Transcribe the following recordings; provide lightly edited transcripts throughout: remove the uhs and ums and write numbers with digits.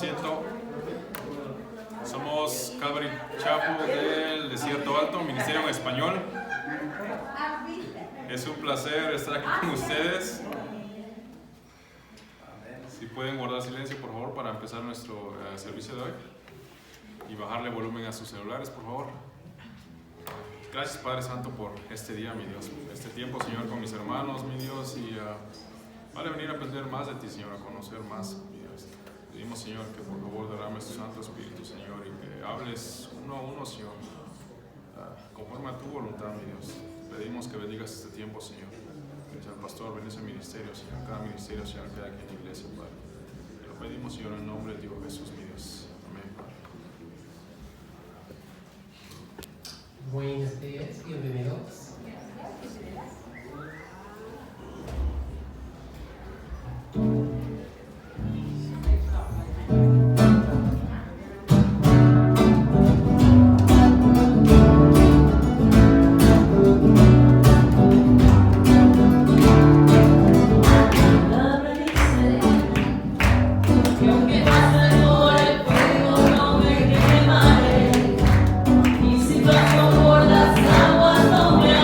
asiento. Somos Calvary Chapel del Desierto Alto, Ministerio en Español. Es un placer estar aquí con ustedes. Si pueden guardar silencio, por favor, para empezar nuestro servicio de hoy. Y bajarle volumen a sus celulares, por favor. Gracias, Padre Santo, por este día, mi Dios. Este tiempo, Señor, con mis hermanos, mi Dios. Y vale venir a aprender más de ti, Señor, a conocer más, mi Dios. Pedimos, Señor, que por favor derrames tu Santo Espíritu, Señor, y que hables uno a uno, Señor, conforme a tu voluntad, mi Dios. Pedimos que bendigas este tiempo, Señor. Bendice al pastor, bendice el ministerio, Señor. Cada ministerio, Señor, que hay aquí en la iglesia, Padre. Te lo pedimos, Señor, en el nombre de Dios Jesús, mi Dios. Amén, Padre. Buenos días, bienvenidos. Por las aguas no me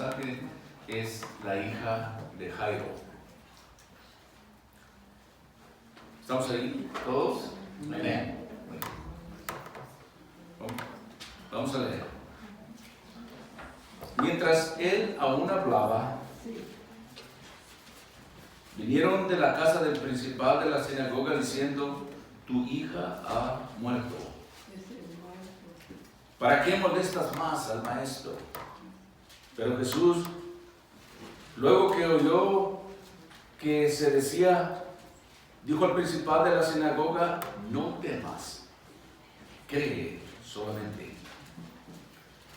mensaje es la hija de Jairo. ¿Estamos ahí todos? Amén. Vamos a leer. Mientras él aún hablaba, vinieron de la casa del principal de la sinagoga diciendo: tu hija ha muerto. ¿Para qué molestas más al maestro? Pero Jesús, luego que oyó que se decía, dijo al principal de la sinagoga: no temas, cree solamente.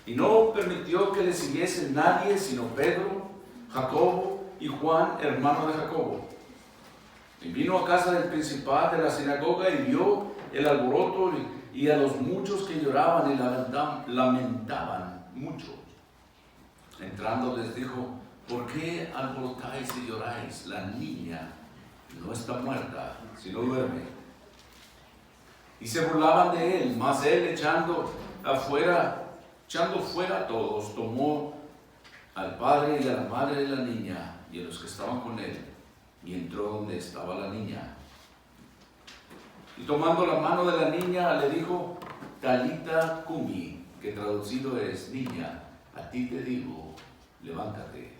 Y no permitió que le siguiese nadie sino Pedro, Jacobo y Juan, hermano de Jacobo. Y vino a casa del principal de la sinagoga y vio el alboroto y a los muchos que lloraban y lamentaban mucho. Entrando les dijo: ¿por qué alborotáis y lloráis? La niña no está muerta, sino duerme. Y se burlaban de él, mas él echando fuera a todos, tomó al padre y a la madre de la niña y a los que estaban con él, y entró donde estaba la niña. Y tomando la mano de la niña le dijo: Talita cumi, que traducido es: niña, a ti te digo, levántate.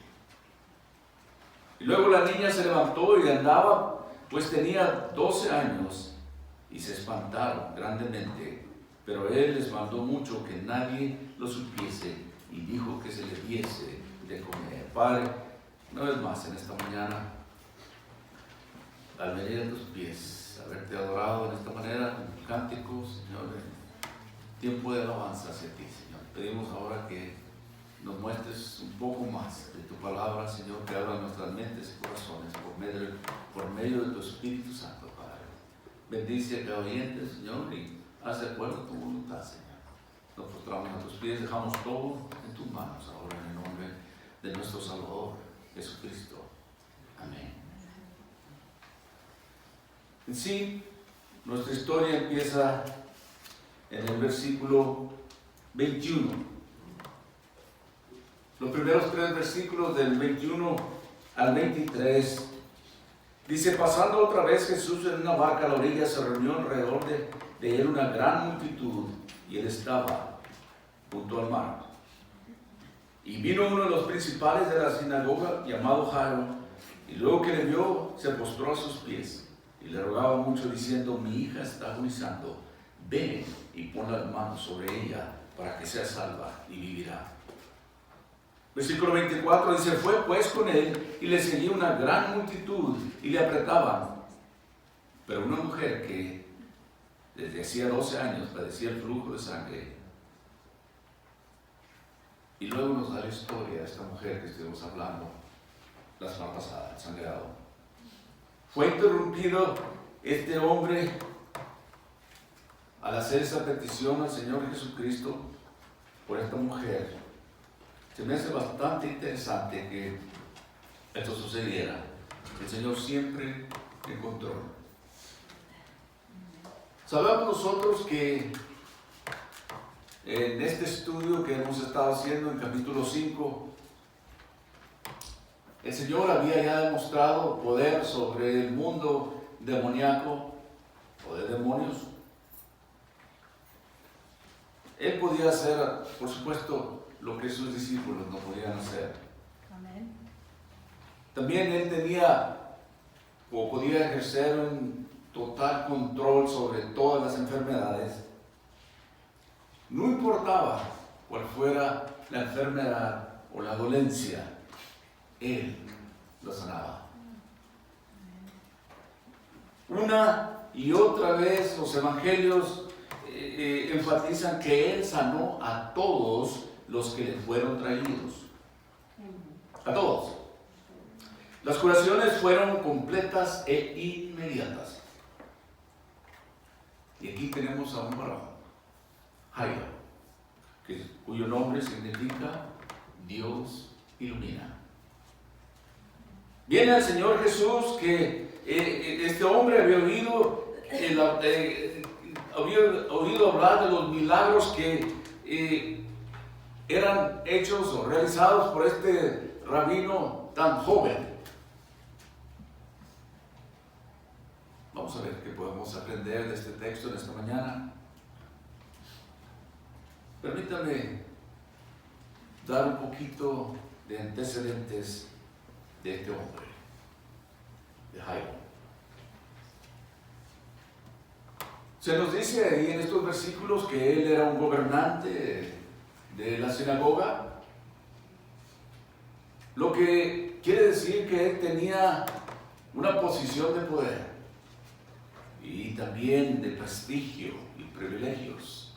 Y luego la niña se levantó y andaba, pues tenía 12 años, y se espantaron grandemente. Pero él les mandó mucho que nadie lo supiese, y dijo que se le diese de comer. Padre, una vez más en esta mañana, al venir a tus pies, haberte adorado en esta manera, con cánticos, Señor, tiempo de alabanza hacia ti, Señor. Pedimos ahora que nos muestres un poco más de tu palabra, Señor, que abra nuestras mentes y corazones por medio de tu Espíritu Santo, Padre. Bendice a cada oyente, Señor, y haz de acuerdo a tu voluntad, Señor. Nos postramos a tus pies, dejamos todo en tus manos ahora en el nombre de nuestro Salvador, Jesucristo. Amén. En sí, nuestra historia empieza en el versículo 21. Los primeros 3 versículos del 21 al 23 dice: pasando otra vez Jesús en una barca a la orilla, se reunió alrededor de él una gran multitud, y él estaba junto al mar. Y vino uno de los principales de la sinagoga, llamado Jairo, y luego que le vio, se postró a sus pies y le rogaba mucho, diciendo: mi hija está agonizando, ven y pon las manos sobre ella para que sea salva y vivirá. Versículo 24 dice: fue pues con él y le seguía una gran multitud y le apretaban. Pero una mujer que desde hacía 12 años padecía el flujo de sangre. Y luego nos da la historia de esta mujer que estuvimos hablando la semana pasada, el sangrado. Fue interrumpido este hombre al hacer esa petición al Señor Jesucristo por esta mujer. Se me hace bastante interesante que esto sucediera. El Señor siempre en control. Sabemos nosotros que en este estudio que hemos estado haciendo en capítulo 5, el Señor había ya demostrado poder sobre el mundo demoníaco o de demonios. Él podía hacer, por supuesto, lo que sus discípulos no podían hacer. Amén. También él tenía o podía ejercer un total control sobre todas las enfermedades. No importaba cuál fuera la enfermedad o la dolencia, él lo sanaba. Una y otra vez los evangelios enfatizan que él sanó a todos los que le fueron traídos. A todos. Las curaciones fueron completas e inmediatas. Y aquí tenemos a un varón, Jairo, cuyo nombre significa Dios ilumina. Viene el Señor Jesús, que este hombre había oído hablar de los milagros que eran hechos o realizados por este rabino tan joven. Vamos a ver qué podemos aprender de este texto en esta mañana. Permítame dar un poquito de antecedentes de este hombre, de Jairo. Se nos dice ahí en estos versículos que él era un gobernante de la sinagoga, lo que quiere decir que él tenía una posición de poder y también de prestigio y privilegios.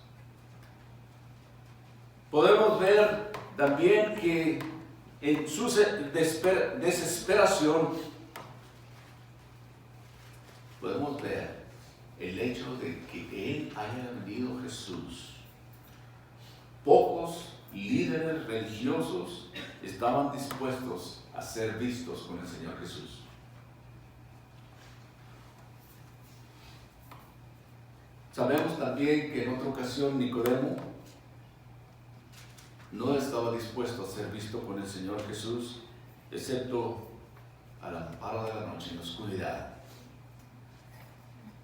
Podemos ver también que en su desesperación podemos ver el hecho de que él haya venido Jesús. Pocos líderes religiosos estaban dispuestos a ser vistos con el Señor Jesús. Sabemos también que en otra ocasión Nicodemo no estaba dispuesto a ser visto con el Señor Jesús, excepto al amparo de la noche en la oscuridad.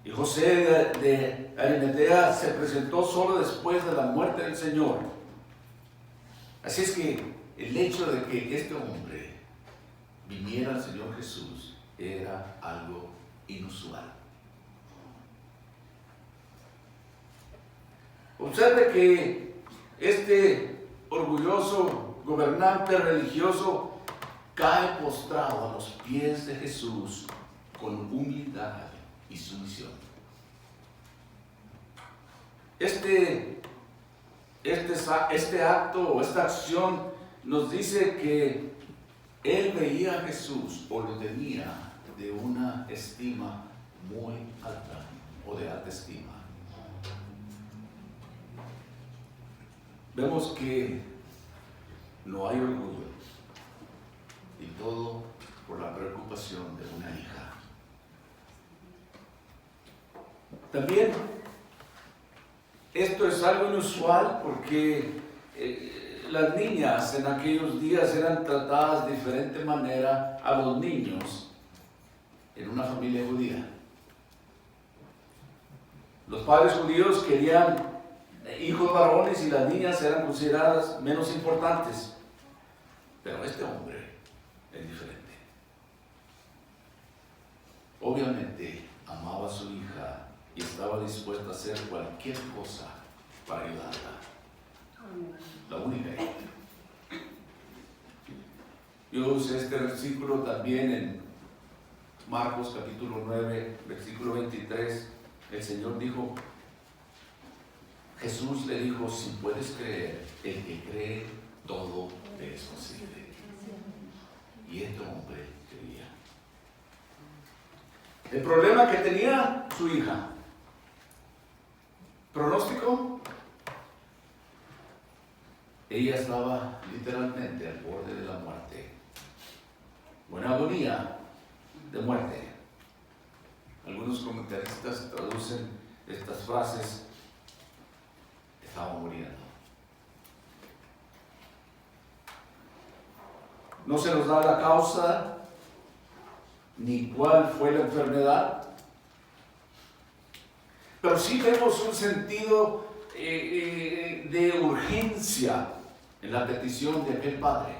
Y José de Arimatea se presentó solo después de la muerte del Señor. Así es que el hecho de que este hombre viniera al Señor Jesús era algo inusual. Observe que este orgulloso gobernante religioso cae postrado a los pies de Jesús con humildad y sumisión. Este acto o esta acción nos dice que él veía a Jesús o lo tenía de una estima muy alta o de alta estima. Vemos que no hay orgullo y todo por la preocupación de una hija. También esto es algo inusual porque las niñas en aquellos días eran tratadas de diferente manera a los niños en una familia judía. Los padres judíos querían hijos varones y las niñas eran consideradas menos importantes. Pero este hombre es diferente. Obviamente amaba a su hija y estaba dispuesto a hacer cualquier cosa para ayudarla. La única hija. Yo usé este versículo también en Marcos capítulo 9, versículo 23. El Señor dijo, Jesús le dijo, si puedes creer, el que cree, todo le es posible. Y este hombre creía. El problema que tenía su hija, pronóstico, ella estaba literalmente al borde de la muerte, o en agonía de muerte. Algunos comentaristas traducen estas frases, estaba muriendo. No se nos da la causa ni cuál fue la enfermedad, pero sí vemos un sentido de urgencia en la petición de aquel padre.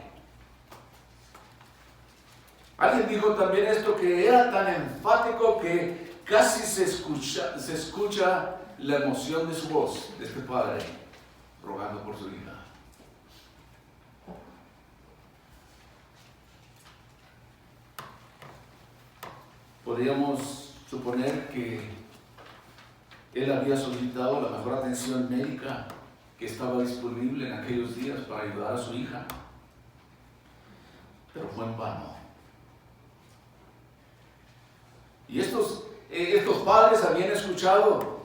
Alguien dijo también esto, que era tan enfático que casi se escucha la emoción de su voz, de este padre, rogando por su hija. Podríamos suponer que él había solicitado la mejor atención médica que estaba disponible en aquellos días para ayudar a su hija, pero fue en vano. Y estos padres habían escuchado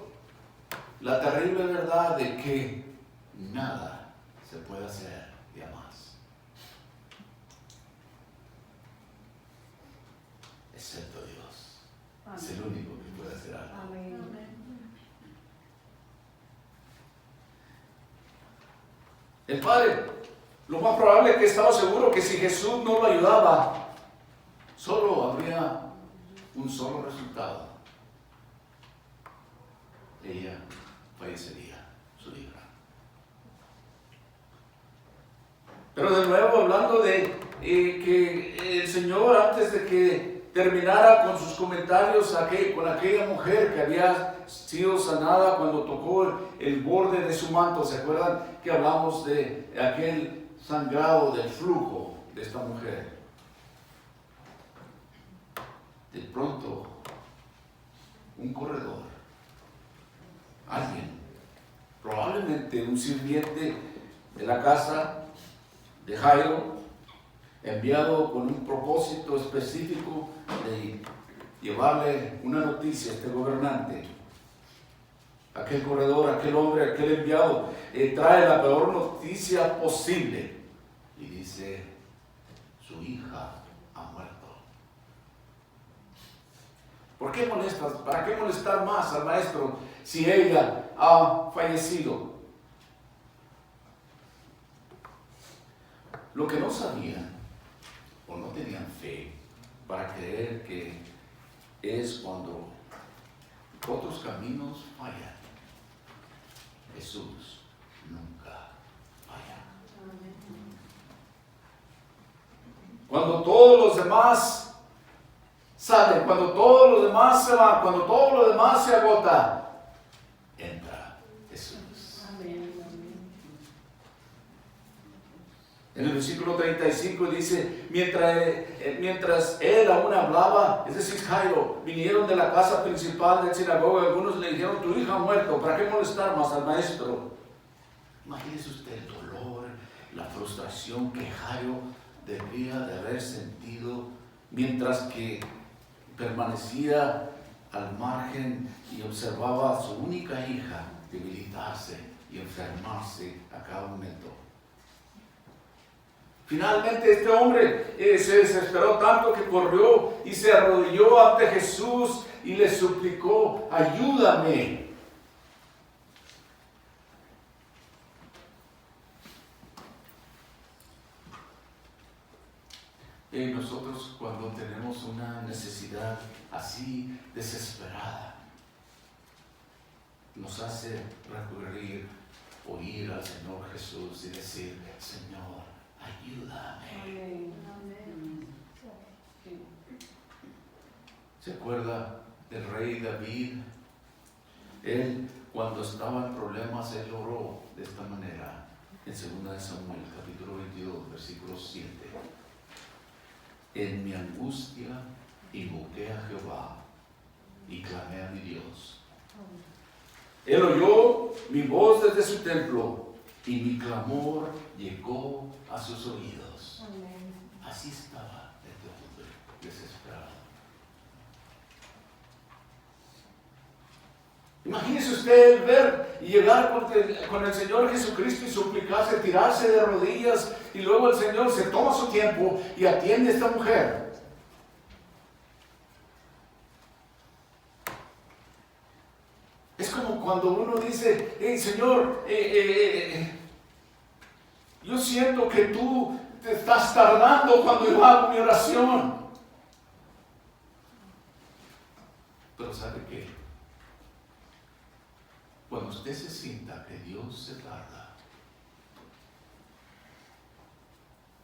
la terrible verdad de que nada se puede hacer ya más, excepto Dios. Amén. Es el único que puede hacer algo. Amén. El padre Lo más probable es que estaba seguro que si Jesús no lo ayudaba, solo habría un solo resultado. Ella fallecería, su hija. Pero de nuevo, hablando de que el Señor, antes de que terminara con sus comentarios con aquella mujer que había sido sanada cuando tocó el borde de su manto, ¿se acuerdan que hablamos de aquel sangrado del flujo de esta mujer? De pronto, un corredor, alguien, probablemente un sirviente de la casa de Jairo, enviado con un propósito específico de llevarle una noticia a este gobernante. Aquel corredor, aquel hombre, aquel enviado, trae la peor noticia posible y dice: su hija ha muerto. ¿Por qué molestas? ¿Para qué molestar más al maestro si ella ha fallecido? Lo que no sabían o no tenían fe para creer que es cuando otros caminos fallan, Jesús nunca falla. Cuando todos los demás salen, cuando todos los demás se van, cuando todo lo demás se agota, entra Jesús. En el versículo 35 dice: mientras él aún hablaba, es decir, Jairo, vinieron de la casa principal del sinagoga, algunos le dijeron: tu hija ha muerto, ¿para qué molestar más al maestro? Imagínese usted el dolor, la frustración que Jairo debía de haber sentido mientras que permanecía al margen y observaba a su única hija debilitarse y enfermarse a cada momento. Finalmente este hombre se desesperó tanto que corrió y se arrodilló ante Jesús y le suplicó: ayúdame. Y nosotros, cuando tenemos una necesidad así desesperada, nos hace recurrir o ir al Señor Jesús y decir: Señor, ayúdame. ¿Se acuerda del rey David? Él, cuando estaba en problemas, él oró de esta manera en 2 Samuel, capítulo 22, versículo 7. En mi angustia invoqué a Jehová y clamé a mi Dios. Él oyó mi voz desde su templo y mi clamor llegó a sus oídos. Así estaba este hombre desesperado. Imagínese usted el ver y llegar con el Señor Jesucristo y suplicarse, tirarse de rodillas, y luego el Señor se toma su tiempo y atiende a esta mujer. Es como cuando uno dice: hey, Señor, yo siento que tú te estás tardando cuando yo hago mi oración. Pero ¿sabe qué? Cuando usted se sienta que Dios se tarda,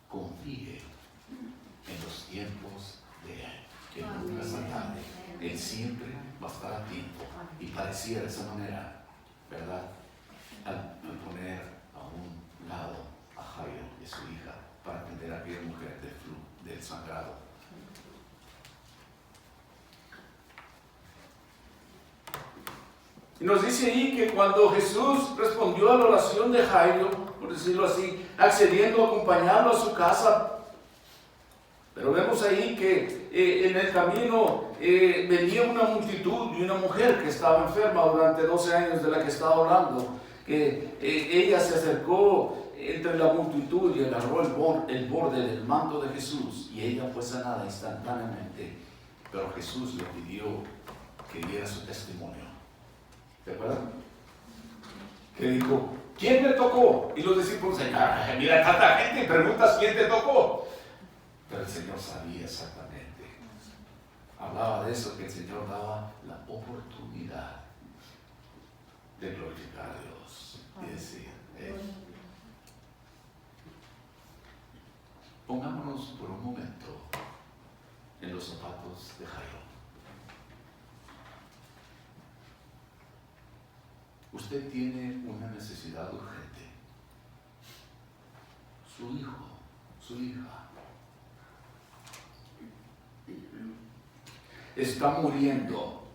confíe en los tiempos de Él, que nunca es tarde. Él siempre va a estar a tiempo. Y parecía de esa manera, ¿verdad? Al poner a un lado a Jairo y a su hija para atender a aquella mujer del sangrado. Y nos dice ahí que cuando Jesús respondió a la oración de Jairo, por decirlo así, accediendo a acompañarlo a su casa, pero vemos ahí que en el camino venía una multitud y una mujer que estaba enferma durante 12 años de la que estaba hablando, que ella se acercó entre la multitud y agarró el borde del manto de Jesús, y ella fue sanada instantáneamente. Pero Jesús le pidió que diera su testimonio. ¿Se acuerdan? Que dijo: ¿quién me tocó? Y los discípulos dicen, mira tanta gente y preguntas quién te tocó. Pero el Señor sabía exactamente. Hablaba de eso, que el Señor daba la oportunidad de glorificar a Dios y decir, pongámonos por un momento en los zapatos de Jairo. Usted tiene una necesidad urgente. Su hijo, su hija, está muriendo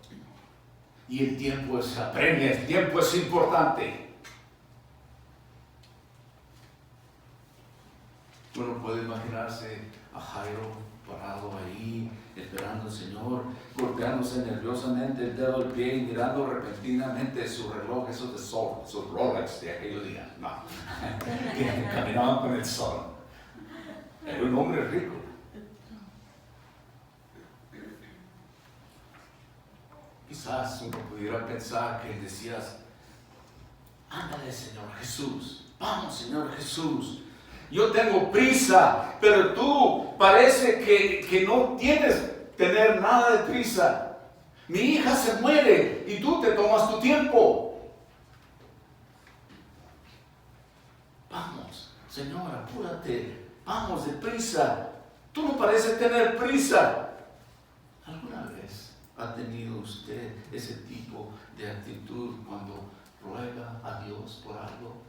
y el tiempo es apremia, el tiempo es importante. Uno puede imaginarse a Jairo parado ahí, esperando al Señor, golpeándose nerviosamente el dedo del pie y mirando repentinamente su reloj, esos de sol, esos Rolex de aquellos días, no, que caminaban con el sol. Era un hombre rico. Quizás uno pudiera pensar que decías, ándale Señor Jesús, vamos Señor Jesús, yo tengo prisa, pero tú parece que no tienes tener nada de prisa. Mi hija se muere y tú te tomas tu tiempo. Vamos, Señor, apúrate, vamos deprisa. Tú no pareces tener prisa. ¿Alguna vez ha tenido usted ese tipo de actitud cuando ruega a Dios por algo?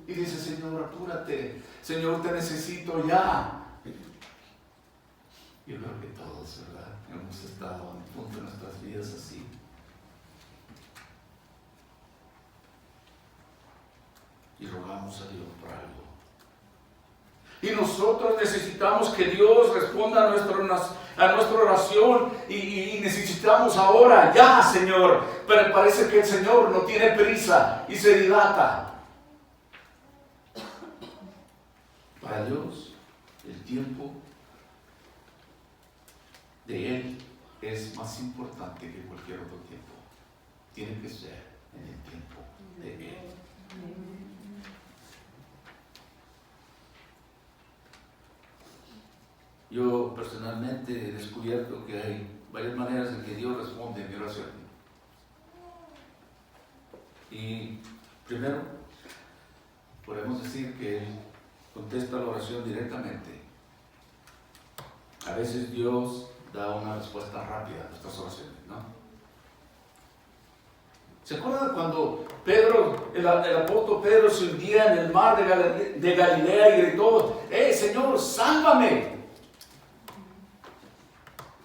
Y dice, Señor, apúrate, Señor, te necesito ya. Yo creo que todos, ¿verdad? Hemos estado en un punto de nuestras vidas así. Y rogamos a Dios por algo. Y nosotros necesitamos que Dios responda a nuestra oración y necesitamos ahora, ya, Señor. Pero parece que el Señor no tiene prisa y se dilata. Para Dios, el tiempo de Él es más importante que cualquier otro tiempo. Tiene que ser en el tiempo de Él. Yo personalmente he descubierto que hay varias maneras en que Dios responde a mi oración. Y primero, podemos decir que Él contesta la oración directamente. A veces Dios da una respuesta rápida a nuestras oraciones, ¿no? ¿Se acuerdan cuando Pedro, el apóstol Pedro se hundía en el mar de Galilea y gritó, Señor, sálvame!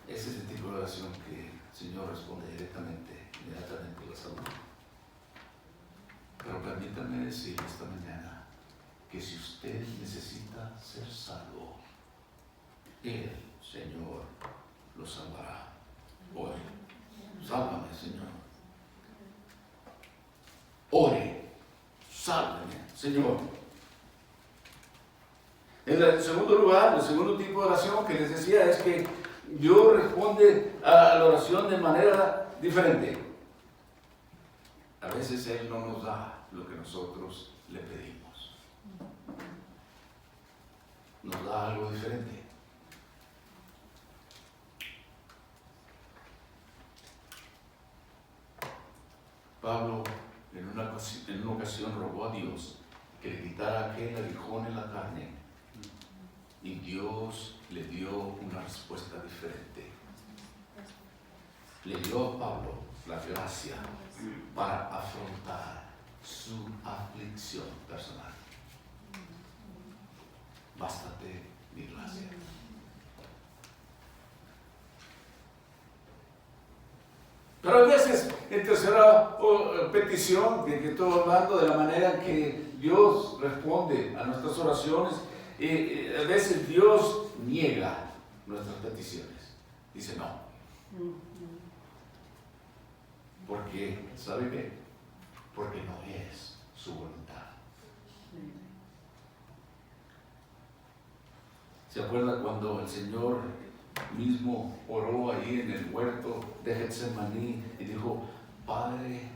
Ese es el tipo de oración que el Señor responde directamente, inmediatamente la salva. Pero permítanme decir esta mañana que si usted necesita ser salvo, el Señor lo salvará hoy. Sálvame, Señor. Ore, sálvame, Señor. En el segundo lugar, el segundo tipo de oración que les decía es que Dios responde a la oración de manera diferente. A veces Él no nos da lo que nosotros le pedimos. Nos da algo diferente. Pablo en una ocasión rogó a Dios que le quitara aquel aguijón en la carne y Dios le dio una respuesta diferente. Le dio a Pablo la gracia para afrontar su aflicción personal. Bástate mi gracia. Pero a veces, en tercera petición, que estoy hablando de la manera en que Dios responde a nuestras oraciones, a veces Dios niega nuestras peticiones. Dice no. Porque, ¿sabe qué? Porque no es su voluntad. ¿Se acuerda cuando el Señor mismo oró ahí en el huerto de Getsemaní y dijo, Padre,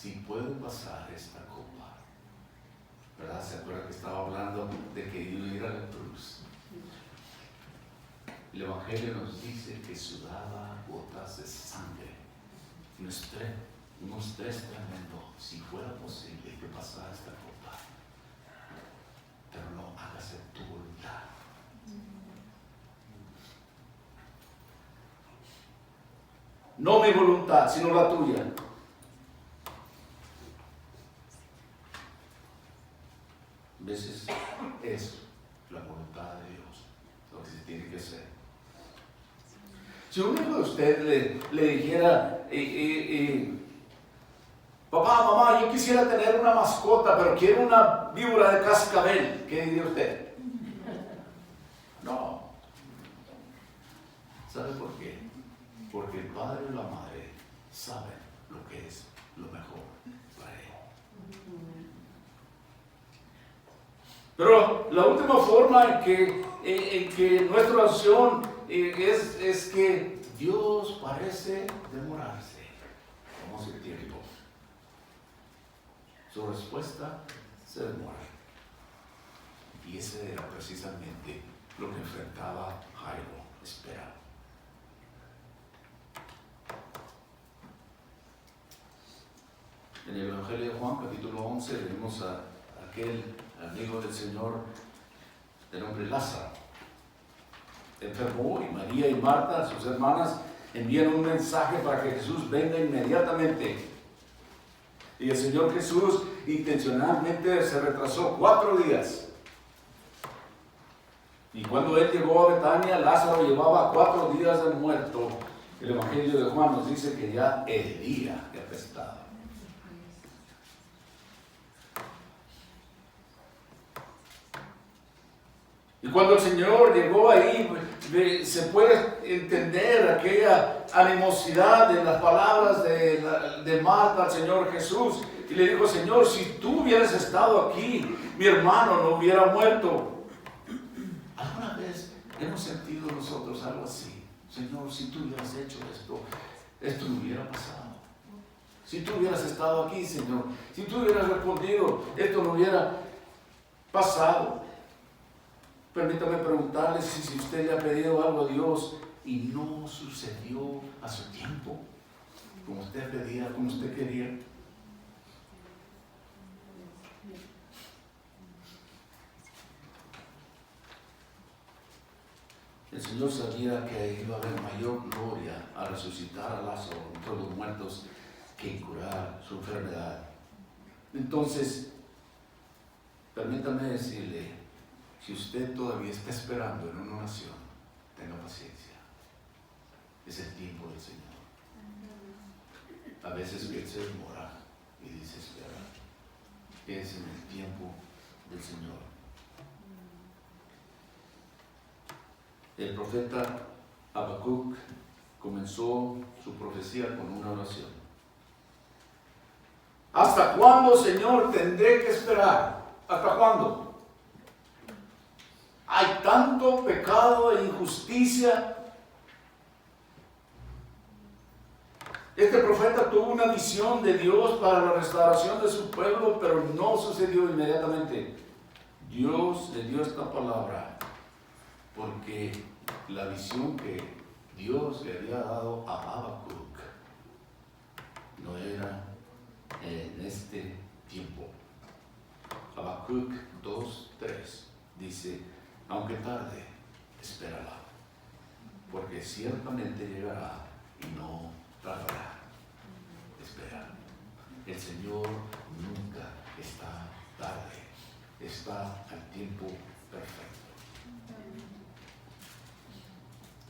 si puedo pasar esta copa. ¿Verdad? ¿Se acuerda que estaba hablando de que iba a ir a la cruz? El Evangelio nos dice que sudaba gotas de sangre. Un estrés tremendo. Si fuera posible que pasara esta copa, pero no hágase tu voluntad. No mi voluntad, sino la tuya. A veces es la voluntad de Dios lo que se tiene que hacer. Si uno de ustedes le dijera, papá, mamá, yo quisiera tener una mascota, pero quiero una víbora de cascabel, ¿qué diría usted? No. ¿Sabe por qué? Porque el padre y la madre saben lo que es lo mejor para él. Pero la última forma en que nuestra oración es que Dios parece demorarse. Vamos el tiempo. Su respuesta se demora. Y ese era precisamente lo que enfrentaba Jairo. Espera. En el Evangelio de Juan, capítulo 11, vemos a aquel amigo del Señor de nombre Lázaro. Enfermó y María y Marta, sus hermanas, envían un mensaje para que Jesús venga inmediatamente. Y el Señor Jesús intencionalmente se retrasó 4 días. Y cuando Él llegó a Betania, Lázaro llevaba 4 días de muerto. El Evangelio de Juan nos dice que ya hedía y apestaba. Y cuando el Señor llegó ahí, se puede entender aquella animosidad de las palabras de Marta al Señor Jesús. Y le dijo, Señor, si tú hubieras estado aquí, mi hermano no hubiera muerto. ¿Alguna vez hemos sentido nosotros algo así? Señor, si tú hubieras hecho esto no hubiera pasado. Si tú hubieras estado aquí, Señor, si tú hubieras respondido, esto no hubiera pasado. Permítame preguntarle si usted le ha pedido algo a Dios y no sucedió a su tiempo, como usted pedía, como usted quería. El Señor sabía que iba a haber mayor gloria al resucitar a Lázaro entre los muertos que en curar su enfermedad. Entonces, permítame decirle, si usted todavía está esperando en una oración, tenga paciencia. Es el tiempo del Señor. A veces Él se demora y dice, espera. Es en el tiempo del Señor. El profeta Habacuc comenzó su profecía con una oración. ¿Hasta cuándo, Señor, tendré que esperar? ¿Hasta cuándo? Hay tanto pecado e injusticia. Este profeta tuvo una visión de Dios para la restauración de su pueblo, pero no sucedió inmediatamente. Dios le dio esta palabra porque la visión que Dios le había dado a Habacuc no era en este tiempo. Habacuc 2:3 dice, aunque tarde, espérala, porque ciertamente llegará y no tardará. Espera. El Señor nunca está tarde, está al tiempo perfecto.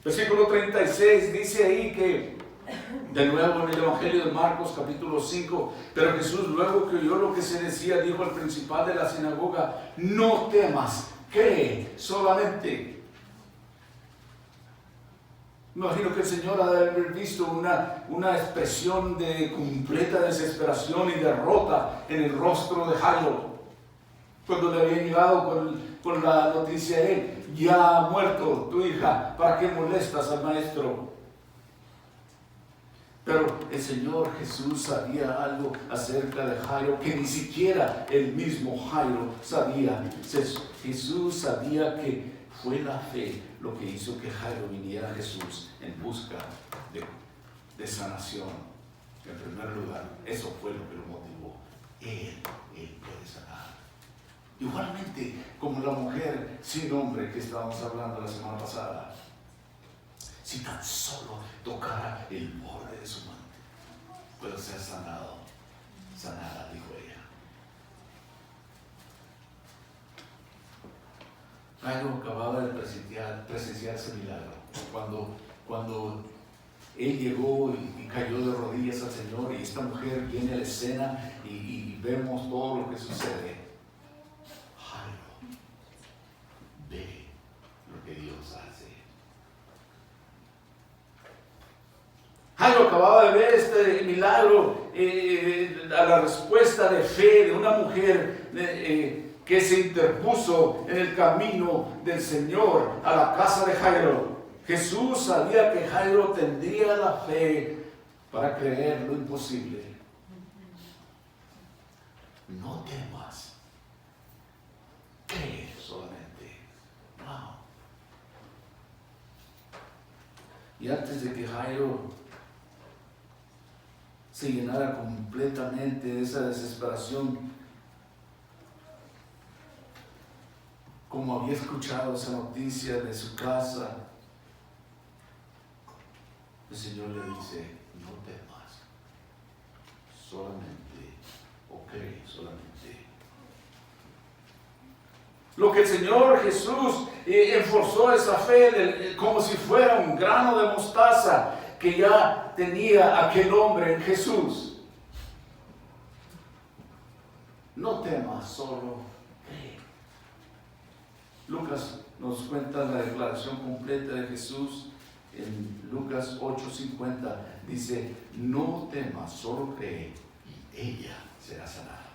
Versículo 36 dice ahí que, de nuevo en el Evangelio de Marcos capítulo 5, pero Jesús luego que oyó lo que se decía, dijo al principal de la sinagoga, no temas, cree solamente. Me imagino que el Señor ha de haber visto una expresión de completa desesperación y derrota en el rostro de Jairo, cuando le habían llegado con la noticia a él, ya ha muerto tu hija, ¿para qué molestas al maestro? Pero el Señor Jesús sabía algo acerca de Jairo que ni siquiera el mismo Jairo sabía. Jesús sabía que fue la fe lo que hizo que Jairo viniera a Jesús en busca de sanación. En primer lugar, eso fue lo que lo motivó. Él puede sanar. Igualmente como la mujer sin nombre que estábamos hablando la semana pasada. Si tan solo tocara el borde de su manto, puedo ser sanada, dijo ella. Jairo acababa de presenciar ese milagro. Cuando él llegó y cayó de rodillas al Señor, y esta mujer viene a la escena y vemos todo lo que sucede. Jairo ve lo que Dios hace. Jairo acababa de ver este milagro a la respuesta de fe de una mujer que se interpuso en el camino del Señor a la casa de Jairo. Jesús sabía que Jairo tendría la fe para creer lo imposible. No temas, cree solamente. Wow. Y antes de que Jairo se llenara completamente de esa desesperación, como había escuchado esa noticia de su casa, el Señor le dice: no temas, solamente, o cree solamente. Lo que el Señor Jesús enforzó esa fe como si fuera un grano de mostaza que ya tenía aquel hombre en Jesús. No temas, solo cree. Lucas nos cuenta la declaración completa de Jesús en Lucas 8:50. Dice: no temas, solo cree y ella será sanada.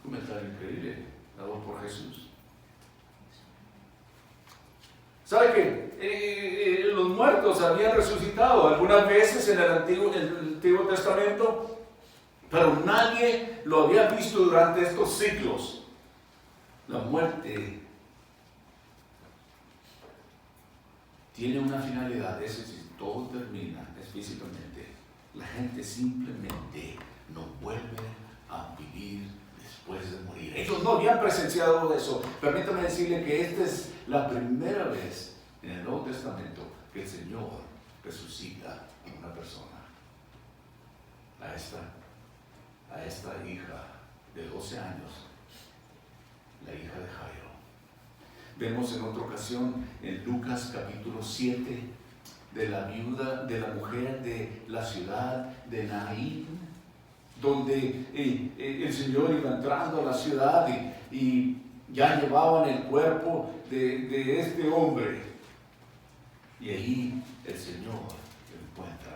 Un mensaje increíble dado por Jesús. ¿Sabe que los muertos habían resucitado algunas veces en el Antiguo Testamento? Pero nadie lo había visto durante estos siglos. La muerte tiene una finalidad, es decir, todo termina, es físicamente. La gente simplemente no vuelve a vivir después de morir. Ellos no habían presenciado eso. Permítame decirle que esta es la primera vez en el Nuevo Testamento que el Señor resucita a una persona. A esta hija de 12 años, la hija de Jairo. Vemos en otra ocasión en Lucas capítulo 7 de la viuda, de la mujer de la ciudad de Naín, donde el Señor iba entrando a la ciudad y ya llevaban el cuerpo de este hombre. Y ahí el Señor lo encuentra.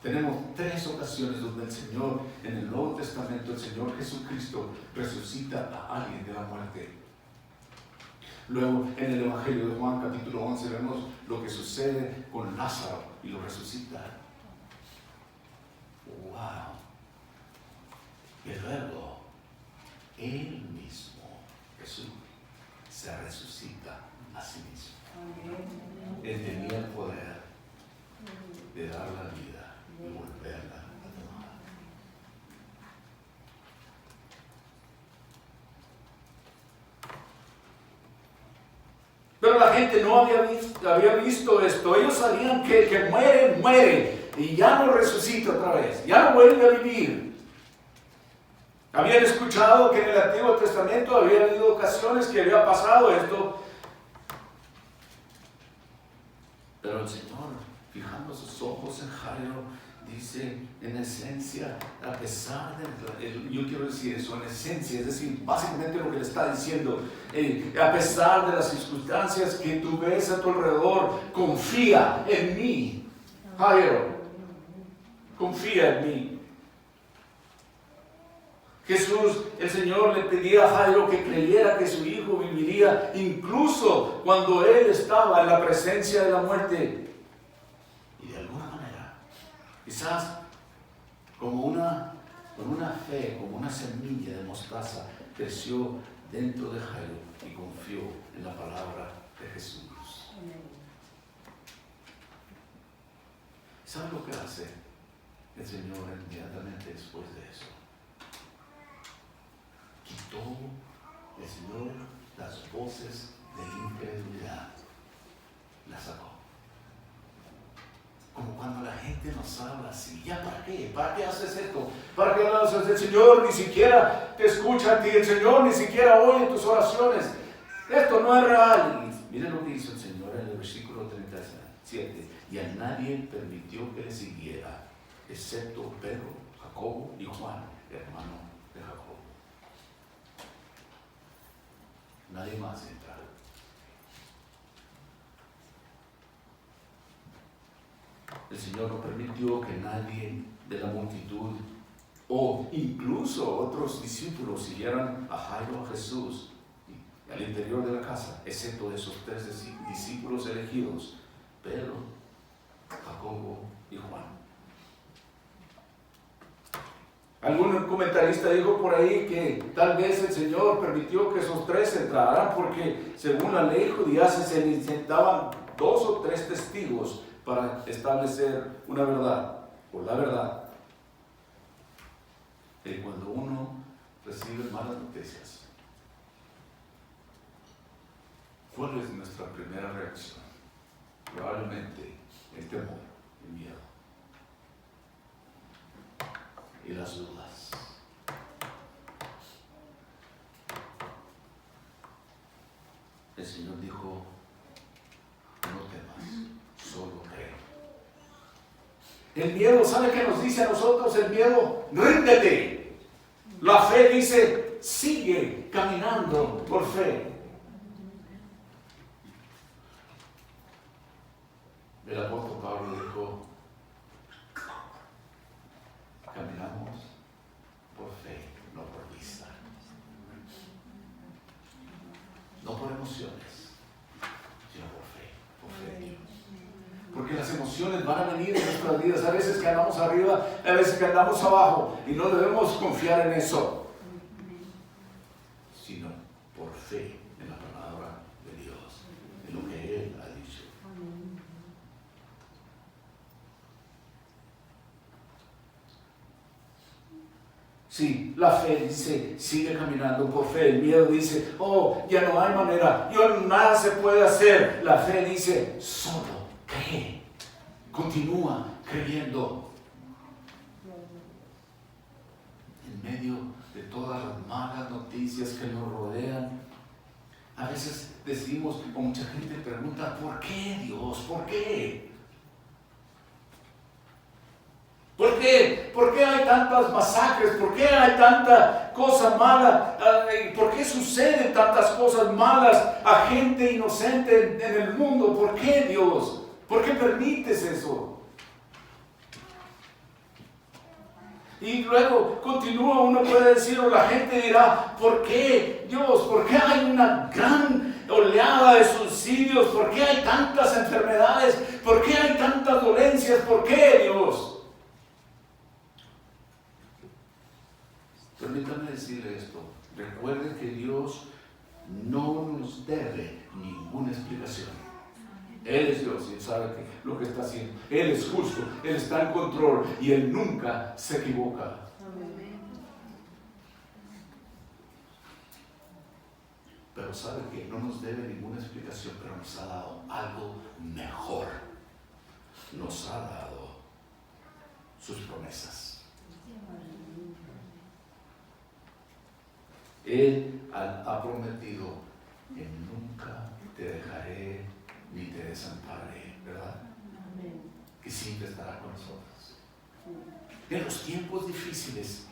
Tenemos 3 ocasiones donde el Señor, en el Nuevo Testamento, el Señor Jesucristo resucita a alguien de la muerte. Luego, en el Evangelio de Juan, capítulo 11, vemos lo que sucede con Lázaro y lo resucita. ¡Wow! Y luego, Él mismo, Jesús, se resucita a sí mismo. Él tenía el poder de dar la vida y volverla a tomar. Pero la gente no había visto esto. Ellos sabían que muere y ya no resucita otra vez, ya no vuelve a vivir. Habían escuchado que en el Antiguo Testamento había habido ocasiones que había pasado esto. Pero el Señor, fijando sus ojos en Jairo, dice, en esencia, a pesar de, yo quiero decir eso, en esencia, es decir, básicamente lo que le está diciendo, a pesar de las circunstancias que tú ves a tu alrededor, confía en mí, Jairo, confía en mí. Jesús, el Señor le pedía a Jairo que creyera que su hijo viviría, incluso cuando él estaba en la presencia de la muerte. Y de alguna manera, quizás con una fe, como una semilla de mostaza, creció dentro de Jairo y confió en la palabra de Jesús. ¿Sabe lo que hace el Señor inmediatamente después de eso? Quitó el Señor las voces de incredulidad, las sacó. Como cuando la gente nos habla así, ¿ya para qué? ¿Para qué haces esto? ¿Para qué hablas? El Señor ni siquiera te escucha a ti, el Señor ni siquiera oye tus oraciones. Esto no es real. Y miren lo que hizo el Señor en el versículo 37. Y a nadie permitió que le siguiera, excepto Pedro, Jacobo y Juan, hermano de Jacobo. Nadie más entra. El Señor no permitió que nadie de la multitud o incluso otros discípulos siguieran a Jairo, a Jesús, al interior de la casa, excepto de esos 3 discípulos elegidos, Pedro, Jacobo y Juan. Algún comentarista dijo por ahí que tal vez el Señor permitió que esos 3 entraran porque según la ley judía se necesitaban 2 o 3 testigos para establecer una verdad, o la verdad. Y cuando uno recibe malas noticias, ¿cuál es nuestra primera reacción? Probablemente el temor, el miedo y las dudas. El Señor dijo, no temas, solo cree. El miedo, ¿sabe qué nos dice a nosotros el miedo? Ríndete. La fe dice, sigue caminando por fe. El apóstol Pablo dijo, caminamos por fe, no por vista. No por emociones, sino por fe en Dios. Porque las emociones van a venir en nuestras vidas. A veces que andamos arriba, a veces que andamos abajo. Y no debemos confiar en eso, sino por fe en la palabra de Dios, en lo que Él ha dicho. Sí, la fe dice, sigue caminando por fe. El miedo dice, oh, ya no hay manera, nada se puede hacer. La fe dice, solo cree, continúa creyendo. En medio de todas las malas noticias que nos rodean, a veces decimos, o mucha gente pregunta, ¿por qué Dios? ¿Por qué? ¿Por qué? ¿Por qué hay tantas masacres? ¿Por qué hay tanta cosa mala? ¿Por qué suceden tantas cosas malas a gente inocente en el mundo? ¿Por qué, Dios? ¿Por qué permites eso? Y luego continúa, uno puede decir, o la gente dirá, ¿por qué, Dios? ¿Por qué hay una gran oleada de suicidios? ¿Por qué hay tantas enfermedades? ¿Por qué hay tantas dolencias? ¿Por qué, Dios? Permítame decirle esto. Recuerden que Dios no nos debe ninguna explicación. Él es Dios y Él sabe lo que está haciendo. Él es justo, Él está en control y Él nunca se equivoca. Pero sabe que no nos debe ninguna explicación, pero nos ha dado algo mejor. Nos ha dado sus promesas. Él ha prometido que nunca te dejaré ni te desampararé, ¿verdad? Que siempre estará con nosotros. En los tiempos difíciles,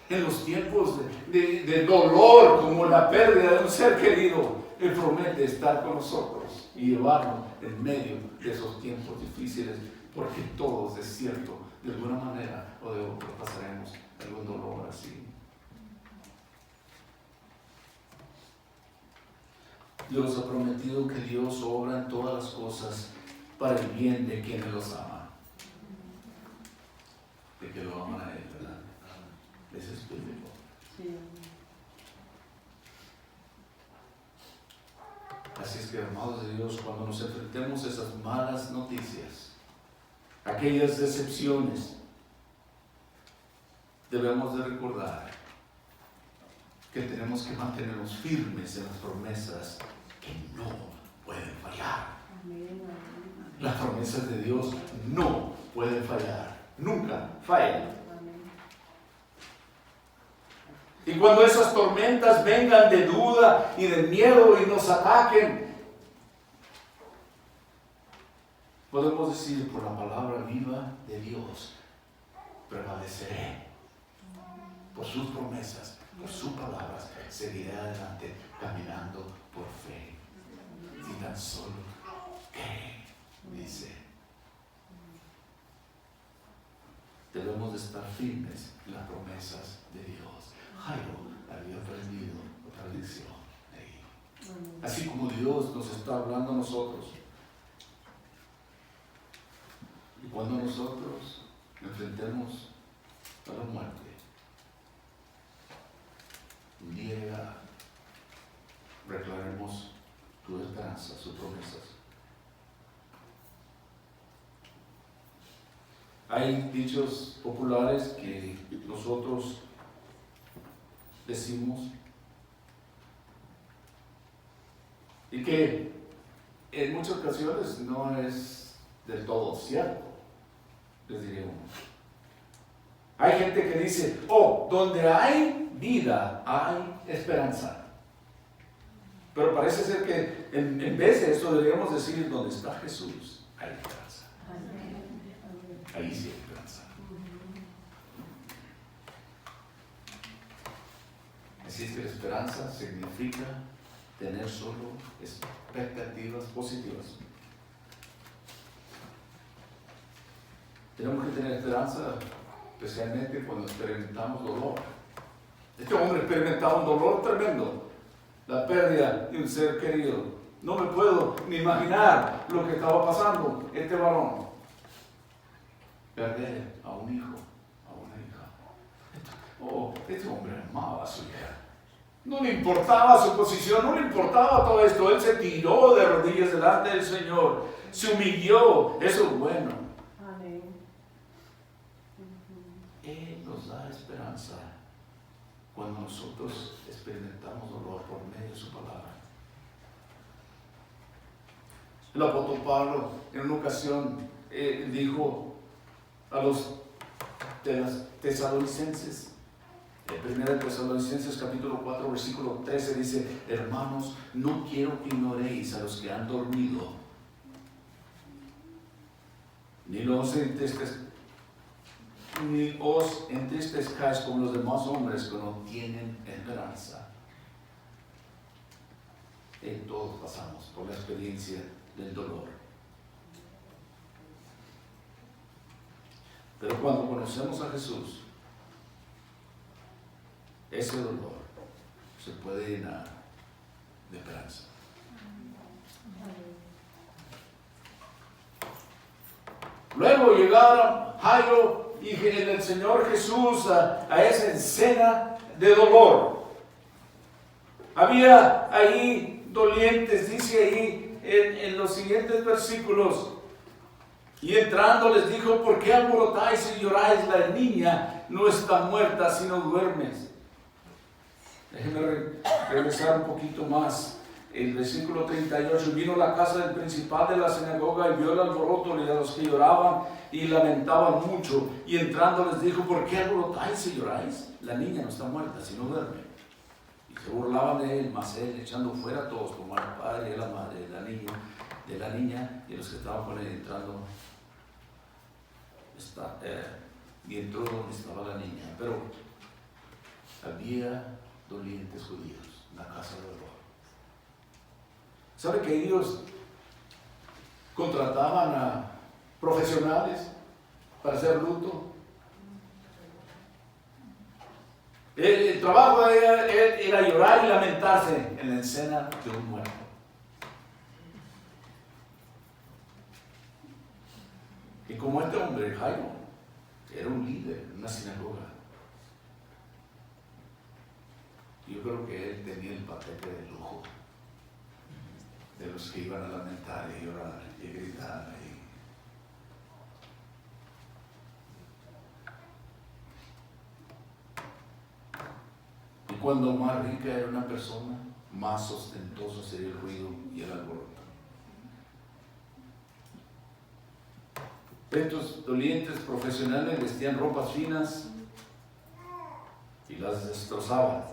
en los tiempos de dolor, como la pérdida de un ser querido, Él promete estar con nosotros y llevarnos en medio de esos tiempos difíciles, porque todos, es cierto, de alguna manera o de otra pasaremos algún dolor así. Dios ha prometido que Dios obra en todas las cosas para el bien de quienes los aman. De que lo aman a Él, ¿verdad? Ese es bíblico. Sí. Así es que, hermanos de Dios, cuando nos enfrentemos a esas malas noticias, aquellas decepciones, debemos de recordar que tenemos que mantenernos firmes en las promesas que no pueden fallar. Amén. Las promesas de Dios no pueden fallar, nunca fallan. Amén. Y cuando esas tormentas vengan de duda y de miedo y nos ataquen, podemos decir por la palabra viva de Dios, prevaleceré por sus promesas, por sus palabras, seguiré adelante caminando por fe. Si tan solo cree, dice. Debemos de estar firmes en las promesas de Dios. Jairo había aprendido otra lección ahí. Así como Dios nos está hablando a nosotros. Y cuando nosotros enfrentemos a la muerte, un día llegará, reclamemos tu esperanza, sus promesas. Hay dichos populares que nosotros decimos y que en muchas ocasiones no es del todo cierto, les diré uno. Hay gente que dice, oh, donde hay vida hay esperanza. Pero parece ser que en vez de eso deberíamos decir, donde está Jesús hay esperanza. Ahí sí hay esperanza. Así es que la esperanza significa tener solo expectativas positivas. Tenemos que tener esperanza, especialmente cuando experimentamos dolor. Este hombre experimentaba un dolor tremendo, la pérdida de un ser querido. No me puedo ni imaginar lo que estaba pasando este varón. Perder a un hijo, a una hija. Oh, este hombre amaba a su hija. No le importaba su posición, no le importaba todo esto. Él se tiró de rodillas delante del Señor, se humilló. Eso es bueno. Amén. Él nos da esperanza cuando nosotros experimentamos dolor por medio de su palabra. El apóstol Pablo en una ocasión dijo a los tesalonicenses, 1 Tesalonicenses capítulo 4 versículo 13 dice, hermanos, no quiero que ignoréis a los que han dormido, ni os entristezcáis como los demás hombres que no tienen esperanza. Todos pasamos por la experiencia del dolor. Pero cuando conocemos a Jesús, ese dolor se puede llenar de esperanza. Luego llegaron Jairo y el Señor Jesús a esa escena de dolor. Había ahí dolientes, dice ahí en los siguientes versículos. Y entrando les dijo, ¿por qué alborotáis y lloráis? La niña no está muerta, sino duermes. Déjenme regresar un poquito más. El versículo 38, vino a la casa del principal de la sinagoga y vio el alboroto y a los que lloraban y lamentaban mucho. Y entrando les dijo, ¿por qué alborotáis y lloráis? La niña no está muerta, sino duerme. Y se burlaban de él, mas él echando fuera a todos, como al padre y a la madre de la niña y los que estaban con él entrando. Y entró donde estaba la niña, pero había dolientes judíos en la casa de dolor. ¿Sabe que ellos contrataban a profesionales para hacer luto? El trabajo de ella era llorar y lamentarse en la escena de un muerto. Y como este hombre, Jairo, era un líder en una sinagoga, yo creo que él tenía el paquete de lujo de los que iban a lamentar y llorar y gritar. Y cuando más rica era una persona, más ostentoso sería el ruido y el alboroto. Estos dolientes profesionales vestían ropas finas y las destrozaban.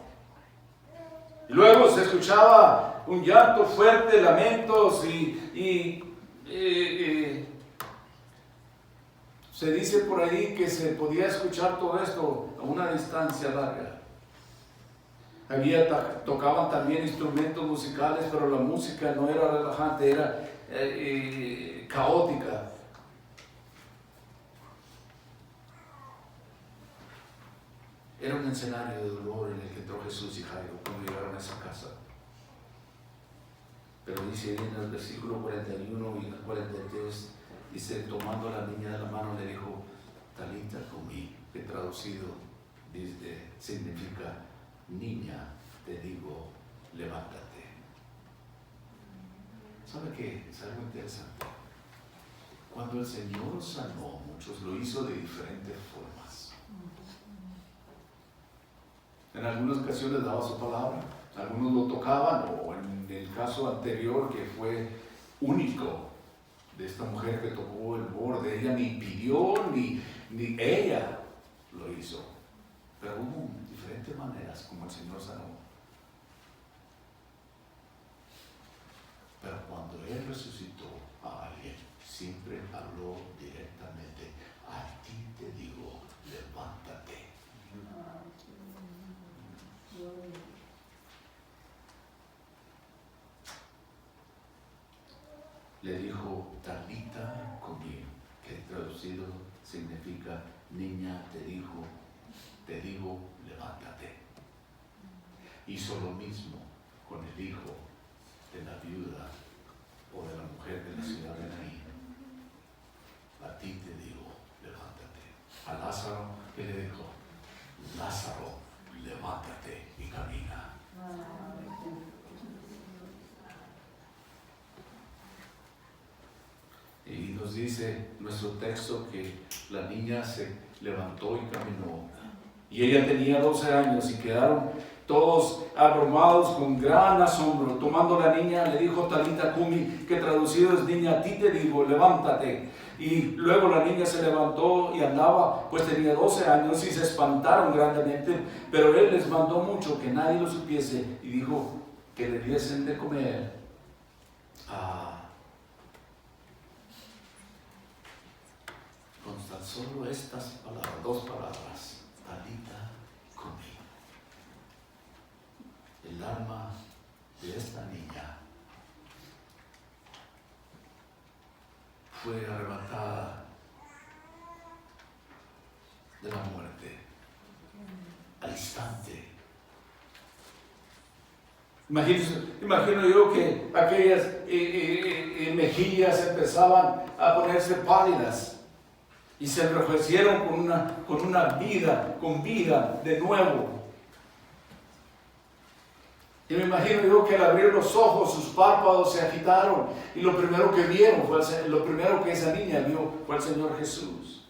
Y luego se escuchaba un llanto fuerte, lamentos y se dice por ahí que se podía escuchar todo esto a una distancia larga. Tocaban también instrumentos musicales, pero la música no era relajante, era caótica. Era un escenario de dolor en el que entró Jesús y Jairo cuando llegaron a esa casa. Pero dice ahí en el versículo 41 y en el 43, dice, tomando a la niña de la mano le dijo, Talita cumi, que traducido significa, niña, te digo, levántate. ¿Sabe qué? Es algo interesante. Cuando el Señor sanó a muchos, lo hizo de diferentes formas. En algunas ocasiones daba su palabra, algunos lo tocaban, o en el caso anterior que fue único de esta mujer que tocó el borde, ella ni pidió, ni ella lo hizo. Pero hubo diferentes maneras como el Señor sanó. Pero cuando Él resucitó a alguien, siempre habló directamente, a ti te digo, levántate. Le dijo, Talita cumi, que traducido significa, niña, te digo, levántate. Hizo lo mismo con el hijo de la viuda o de la mujer de la ciudad de Naín. A ti te digo, levántate. A Lázaro, ¿qué le dijo? Lázaro, levántate y camina. Y nos dice nuestro texto que la niña se levantó y caminó. Y ella tenía 12 años y quedaron todos abrumados con gran asombro. Tomando la niña, le dijo Talita cumi, que traducido es niña, a ti te digo, levántate. Y luego la niña se levantó y andaba, pues tenía 12 años, y se espantaron grandemente. Pero él les mandó mucho que nadie lo supiese y dijo que le diesen de comer. Con tan solo estas palabras, dos palabras, Talita cumi. El alma de esta niña fue arrebatada de la muerte al instante. Imagino yo que aquellas mejillas empezaban a ponerse pálidas y se enrojecieron con vida de nuevo. Y me imagino yo que al abrir los ojos, sus párpados se agitaron y lo primero que vieron, lo primero que esa niña vio fue el Señor Jesús.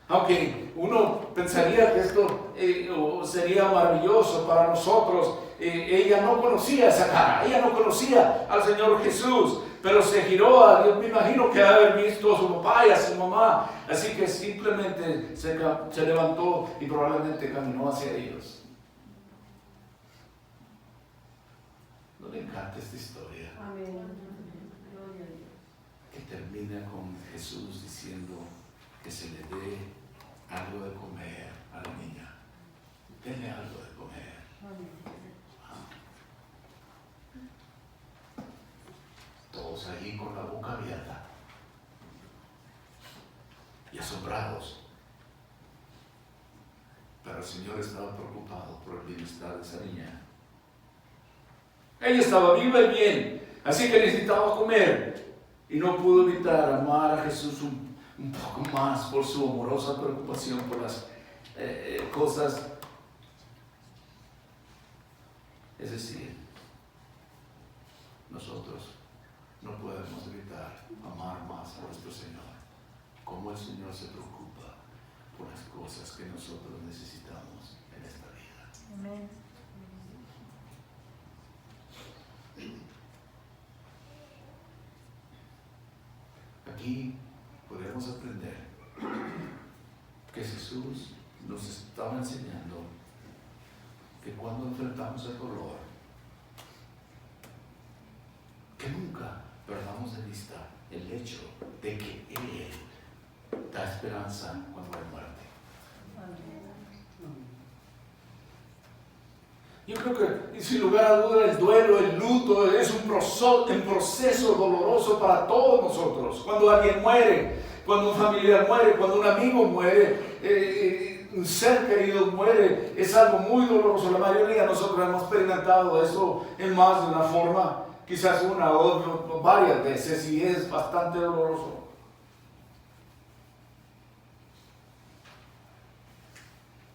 Aunque uno pensaría que esto sería maravilloso para nosotros, ella no conocía esa cara, ella no conocía al Señor Jesús, pero se giró a Dios. Me imagino que haber visto a su papá y a su mamá, así que simplemente se levantó y probablemente caminó hacia ellos. ¿No le encanta esta historia? Amén. Que termina con Jesús diciendo que se le dé algo de comer a la niña. Denle algo de comer. Todos allí con la boca abierta y asombrados. Pero el Señor estaba preocupado por el bienestar de esa niña. Ella estaba viva y bien, así que necesitaba comer. y no pudo evitar amar a Jesús un poco más por su amorosa preocupación por las cosas. Es decir, nosotros no podemos evitar amar más a nuestro Señor, como el Señor se preocupa por las cosas que nosotros necesitamos en esta vida. Amén. Aquí podemos aprender que Jesús nos estaba enseñando que cuando enfrentamos el dolor, que nunca perdamos de vista el hecho de que Él da esperanza cuando hay muerte. Yo creo que, sin lugar a duda, el duelo, el luto es un proceso doloroso para todos nosotros. Cuando alguien muere, cuando un familiar muere, cuando un amigo muere, un ser querido muere, es algo muy doloroso. La mayoría de nosotros hemos experimentado eso en más de una forma, quizás una o varias veces, y es bastante doloroso.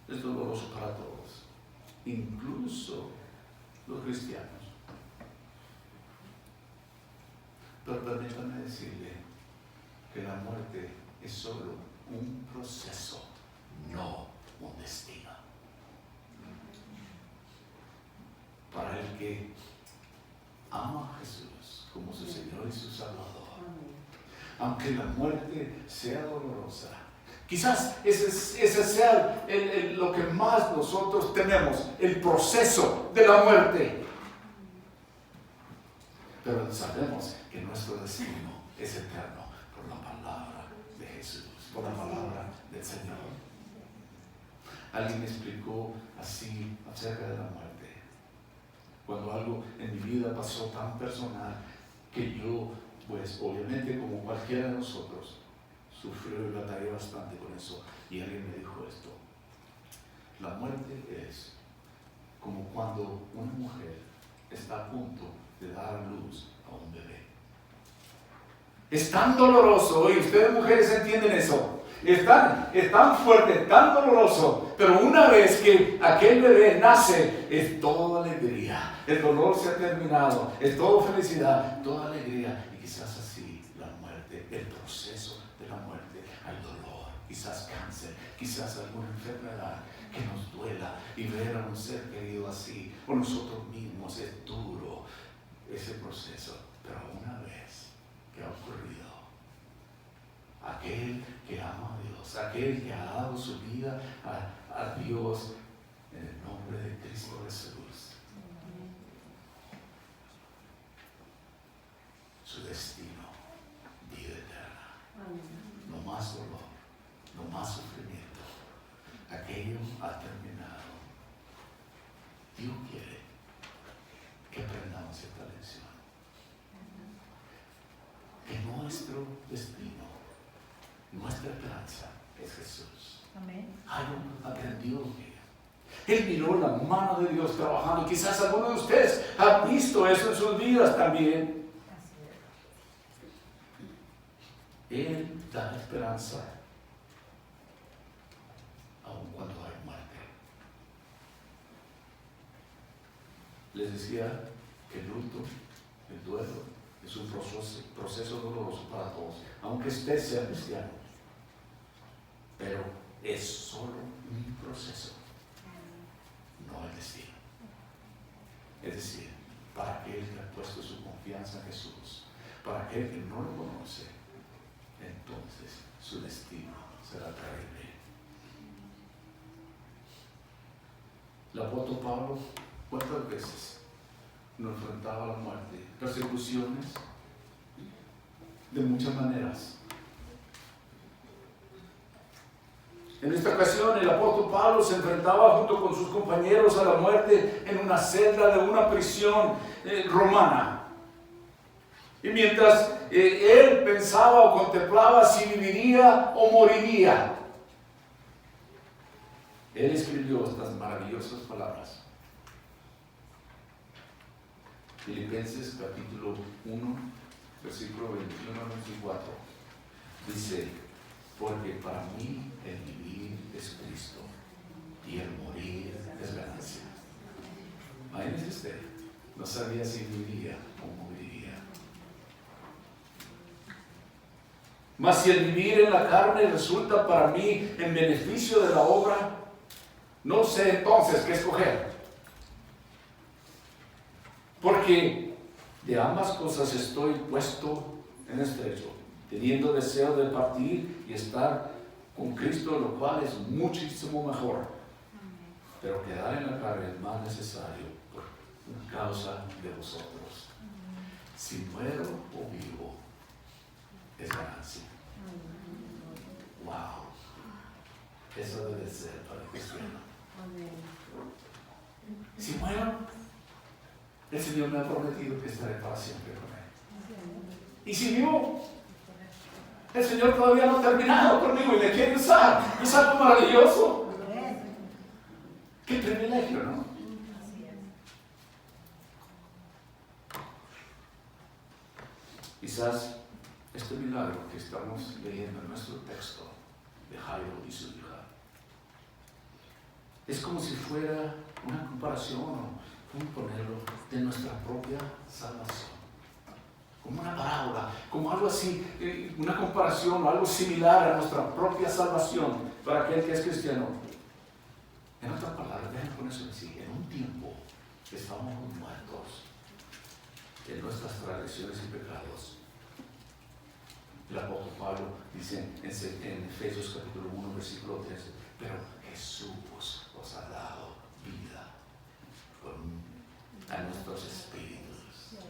Es doloroso para todos, incluso los cristianos. Pero permítanme decirle que la muerte es solo un proceso, no un destino. Para el que ama a Jesús como su Señor y su Salvador, aunque la muerte sea dolorosa, quizás ese sea lo que más nosotros tememos, el proceso de la muerte. Pero sabemos que nuestro destino es eterno por la palabra de Jesús, por la palabra del Señor. Alguien me explicó así acerca de la muerte. Cuando algo en mi vida pasó tan personal que yo, pues obviamente como cualquiera de nosotros, sufrió y batallé bastante con eso. Y alguien me dijo esto: la muerte es como cuando una mujer está a punto de dar a luz a un bebé. Es tan doloroso, y ustedes mujeres entienden eso. Es tan fuerte, tan doloroso, pero una vez que aquel bebé nace, es toda alegría. El dolor se ha terminado, es toda felicidad, toda alegría. Y quizás así la muerte, el proceso de la muerte, al dolor, quizás cáncer, quizás alguna enfermedad que nos duela, y ver a un ser querido así, o nosotros mismos, es duro ese proceso. Pero una vez que ha ocurrido, aquel que ama a Dios, aquel que ha dado su vida a Dios en el nombre de Cristo Jesús, su destino, vida eterna. No más dolor, no más sufrimiento. Aquello ha terminado. Dios quiere que aprendamos esta lección. Que nuestro destino, nuestra esperanza es Jesús. Amén. Aprendió que Él miró la mano de Dios trabajando. Y quizás algunos de ustedes han visto eso en sus vidas también. Él da esperanza aun cuando hay muerte. Les decía que el luto, el duelo, es un proceso doloroso para todos, aunque usted sea cristiano. Pero es solo un proceso, no el destino. Es decir, para aquel que ha puesto su confianza en Jesús, para aquel que no lo conoce, entonces su destino será terrible. El apóstol Pablo, ¿cuántas veces no enfrentaba la muerte? Persecuciones de muchas maneras. En esta ocasión el apóstol Pablo se enfrentaba junto con sus compañeros a la muerte en una celda de una prisión romana. Y mientras él pensaba o contemplaba si viviría o moriría, él escribió estas maravillosas palabras. Filipenses capítulo 1, versículo 21-24, dice, porque para mí el vivir es Cristo y el morir es ganancia. Imagínese usted, no sabía si viviría o moriría. Mas si el vivir en la carne resulta para mí en beneficio de la obra, no sé entonces qué escoger. Porque de ambas cosas estoy puesto en estrecho, teniendo deseo de partir y estar con Cristo, lo cual es muchísimo mejor. Pero quedar en la carne es más necesario por causa de vosotros. Si muero o vivo, es ganancia. Wow. Eso debe ser para el cristiano. Si muero, el Señor me ha prometido que estaré para siempre con Él. Y si vivo, el Señor todavía no ha terminado conmigo y me quiere usar. Es algo maravilloso. Qué privilegio, ¿no? Quizás este milagro que estamos leyendo en nuestro texto de Jairo y su hija es como si fuera una comparación, ¿cómo ponerlo?, de nuestra propia salvación. Como una parábola, como algo así, una comparación o algo similar a nuestra propia salvación para aquel que es cristiano. En otras palabras, déjenme ponerse así, en un tiempo estábamos muertos en nuestras transgresiones y pecados. El apóstol Pablo dice en Efesios capítulo 1, versículo 13, pero Jesús os ha dado vida a nuestros espíritus.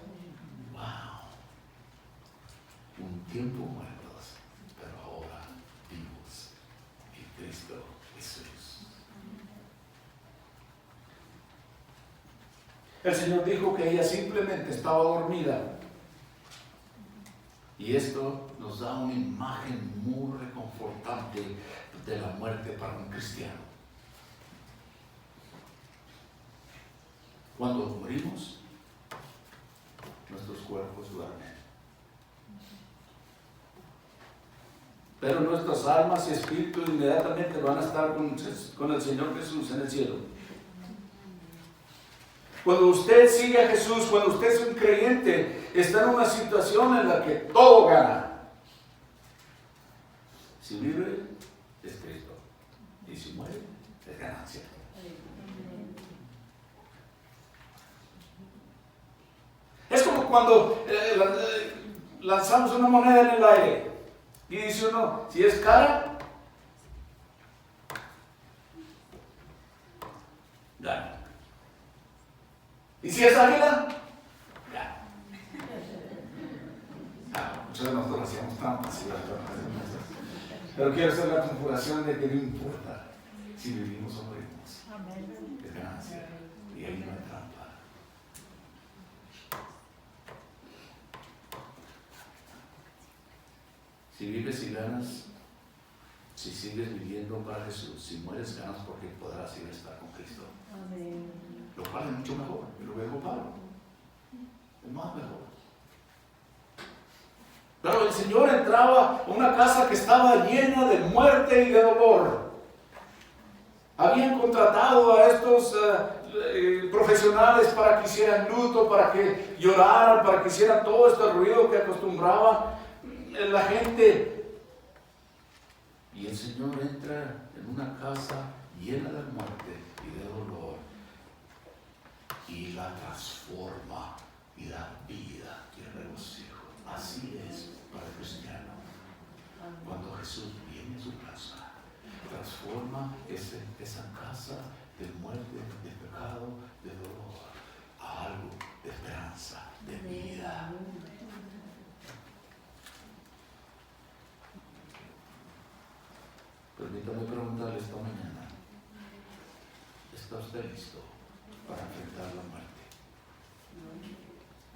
Wow. Un tiempo muertos, pero ahora vivos en Cristo Jesús. El Señor dijo que ella simplemente estaba dormida. Y esto nos da una imagen muy reconfortante de la muerte para un cristiano. Cuando morimos, nuestros cuerpos duermen. Pero nuestras almas y espíritus inmediatamente van a estar con el Señor Jesús en el cielo. Cuando usted sigue a Jesús, cuando usted es un creyente, está en una situación en la que todo gana. Si vive, es Cristo. Y si muere, es ganancia. Es como cuando lanzamos una moneda en el aire y dice uno, si es cara, gana. ¿Y si es águila? Gana. Muchos de nosotros hacíamos trampas, pero quiero hacer la comparación de que no importa si vivimos o morimos. Es ganancia. Y ahí no hay trampa. Si vives y ganas, si sigues viviendo para Jesús, si mueres ganas porque podrás ir a estar con Cristo. Amén. Lo cual es mucho mejor, y lo dijo Pablo. Es más mejor. Pero el Señor entraba a una casa que estaba llena de muerte y de dolor. Habían contratado a estos profesionales para que hicieran luto, para que lloraran, para que hicieran todo este ruido que acostumbraba la gente. Y el Señor entra en una casa llena de muerte y de dolor y la transforma y da vida y regocijo. Así es para el cristiano. Cuando Jesús viene a su casa, transforma esa casa de muerte, de pecado, de dolor, a algo de esperanza, de vida. Permítame preguntarle esta mañana, ¿está usted listo para enfrentar la muerte?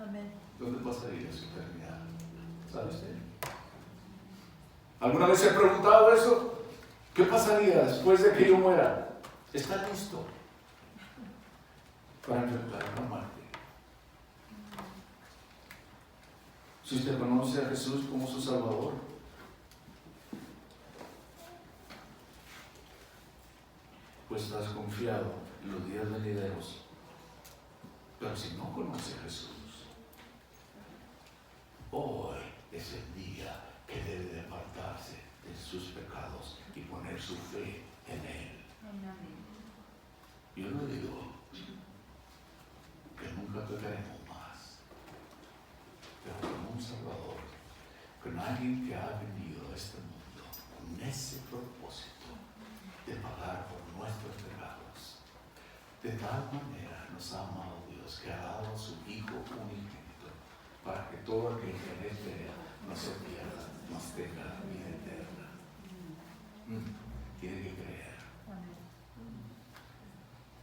Amén. ¿Dónde pasaría su eternidad? ¿Sabe usted? ¿Alguna vez se ha preguntado eso? ¿Qué pasaría después de que yo muera? ¿Está listo para enfrentar la muerte? Si usted conoce a Jesús como su Salvador, pues estás confiado en los días venideros. Pero si no conoce a Jesús, hoy es el día que debe de apartarse de sus pecados y poner su fe en Él. Yo no digo que nunca pecaremos más, pero con un Salvador, con alguien que ha venido a este mundo con ese propósito de pagar por nuestros pecados. De tal manera nos ha amado Dios que ha dado a su Hijo unigénito para que todo aquel que en él crea no se pierda, mas tenga vida eterna. Tiene que creer.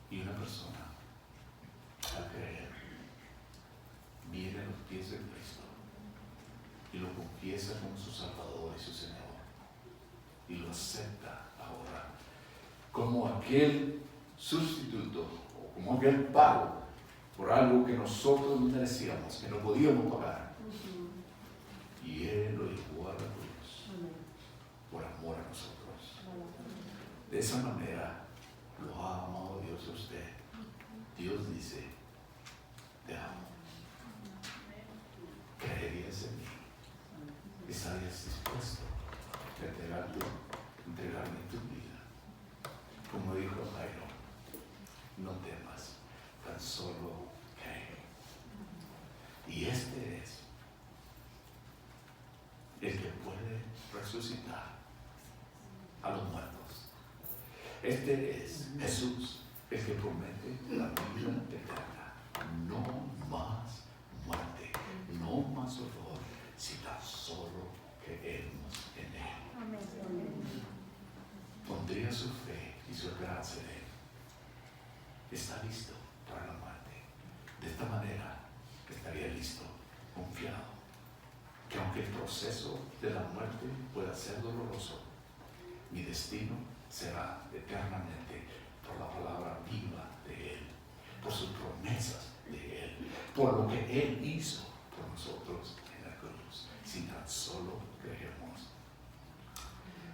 Y una persona, al creer, viene a los pies de Cristo y lo confiesa como su Salvador y su Señor y lo acepta ahora como aquel sustituto o como aquel pago por algo que nosotros no merecíamos, que no podíamos pagar. Y Él lo llevó a la cruz por amor a nosotros. De esa manera lo ha amado Dios a usted. Dios dice: te amo. ¿Creerías en mí? ¿Estarías dispuesto a entregarme tu vida? Como dijo Jairo, no temas, tan solo cree. Y este es el que puede resucitar a los muertos. Este es Jesús, el que promete la vida eterna. No más muerte, no más dolor, si tan solo creemos en Él. Pondría su fe y su esperanza en Él. Está listo para la muerte. De esta manera estaría listo, confiado, que aunque el proceso de la muerte pueda ser doloroso, mi destino será eternamente por la palabra viva de Él, por sus promesas de Él, por lo que Él hizo por nosotros en la cruz, si tan solo creemos.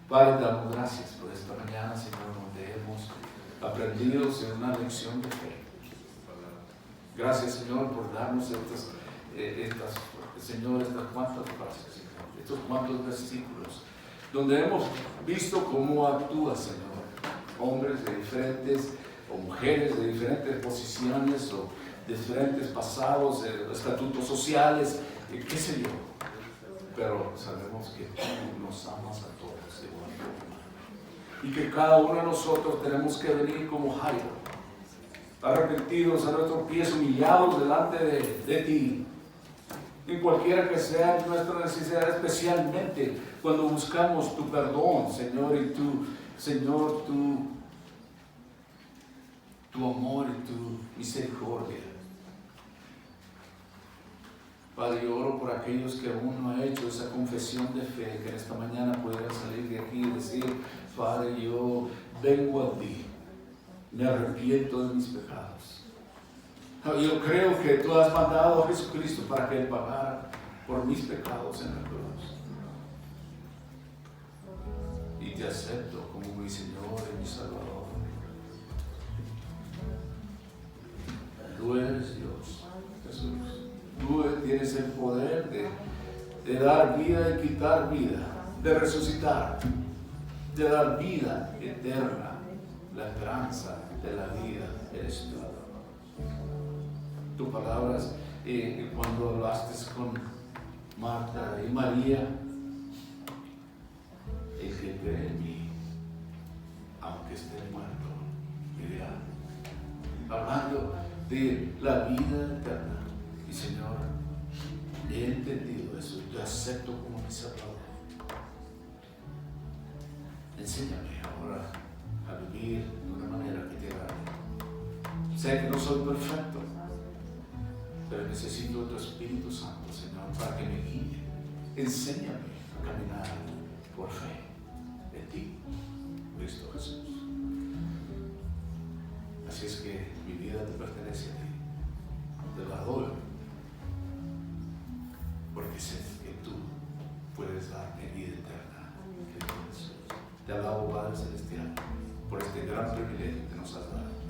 Padre, damos gracias por esta mañana, Señor, donde hemos aprendido en una lección de fe. Gracias, Señor, por darnos estas cuantas frases, Señor, estos cuantos versículos, donde hemos visto cómo actúa, Señor, hombres de diferentes, o mujeres de diferentes posiciones, o de diferentes pasados, estatutos sociales, qué sé yo. Pero sabemos que tú nos amas a todos de igual forma. Y que cada uno de nosotros tenemos que venir como Jairo, arrepentidos a nuestros pies, humillados delante de ti. En cualquiera que sea nuestra necesidad, especialmente cuando buscamos tu perdón, Señor, y tu amor y tu misericordia. Padre, yo oro por aquellos que aún no han hecho esa confesión de fe, que en esta mañana puedan salir de aquí y decir: Padre, yo vengo a ti, me arrepiento de mis pecados. Yo creo que tú has mandado a Jesucristo para que Él pagara por mis pecados en la cruz. Y te acepto como mi Señor y mi Salvador. Tú eres Dios, Jesús. Tú tienes el poder de dar vida y quitar vida, de resucitar, de dar vida eterna. La esperanza de la vida eres tú. Tus palabras, cuando hablaste con Marta y María: el que cree en mí, aunque esté muerto, vivirá. Hablando de la vida eterna. Y Señor, he entendido eso, yo acepto como mi Salvador. Enséñame ahora a vivir de una manera que te agrade. Sé que no soy perfecto, pero necesito tu Espíritu Santo, Señor, para que me guíe. Enséñame a caminar por fe en ti, Cristo Jesús. Así es que mi vida te pertenece a ti. Te la doy, porque sé alabo, Padre Celestial, por este gran privilegio que nos has dado.